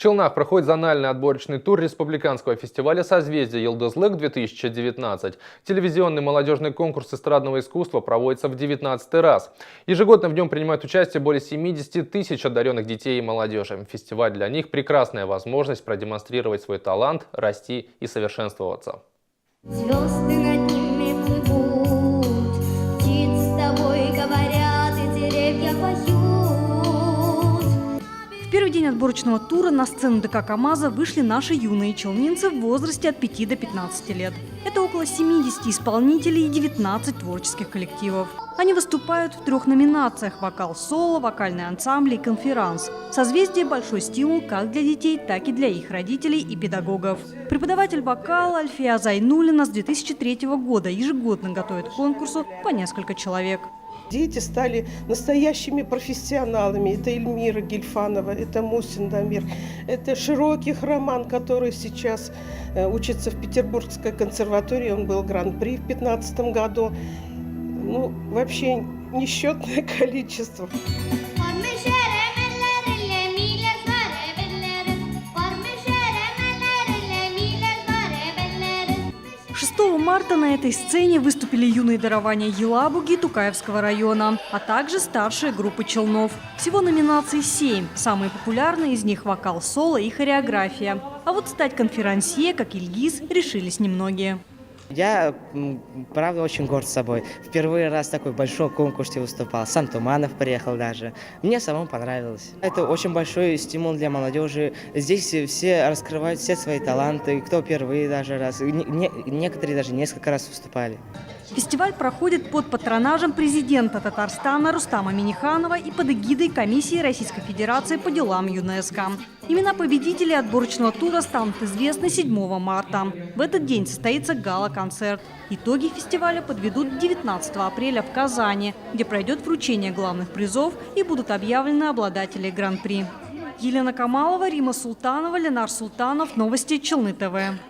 Челнах проходит зональный отборочный тур республиканского фестиваля «Созвездие Йылдызлык-2019». Телевизионный молодежный конкурс эстрадного искусства проводится в 19-й раз. Ежегодно в нем принимают участие более 70 тысяч одаренных детей и молодежи. Фестиваль для них – прекрасная возможность продемонстрировать свой талант, расти и совершенствоваться. Звезды над ними плывут, птицы с тобой говорят, и деревья поют. В первый день отборочного тура на сцену ДК КамАЗа вышли наши юные челнинцы в возрасте от 5 до 15 лет. Это около 70 исполнителей и 19 творческих коллективов. Они выступают в 3 номинациях – вокал-соло, вокальный ансамбль и конферанс. «Созвездие» – большой стимул как для детей, так и для их родителей и педагогов. Преподаватель вокала Альфия Зайнуллина с 2003 года ежегодно готовит к конкурсу по несколько человек. Дети стали настоящими профессионалами. Это Эльмира Гельфанова, это Мусин Дамир, это Широких Роман, который сейчас учится в Петербургской консерватории. Он был гран-при в 2015 году. Ну, вообще несчетное количество. 6 марта на этой сцене выступили юные дарования Елабуги Тукаевского района, а также старшие группы челнов. Всего номинаций 7. Самые популярные из них – вокал, соло и хореография. А вот стать конферансье, как Ильгиз, решились немногие. Я, правда, очень горд собой. Впервые раз в такой большой конкурсе выступал. Сам Туманов приехал даже. Мне самому понравилось. Это очень большой стимул для молодежи. Здесь все раскрывают все свои таланты. Кто впервые даже раз. Некоторые даже несколько раз выступали. Фестиваль проходит под патронажем президента Татарстана Рустама Минниханова и под эгидой Комиссии Российской Федерации по делам ЮНЕСКО. Имена победителей отборочного тура станут известны 7 марта. В этот день состоится гала-концерт. Итоги фестиваля подведут 19 апреля в Казани, где пройдет вручение главных призов и будут объявлены обладатели гран-при. Елена Камалова, Рима Султанова, Ленар Султанов. Новости Челны ТВ.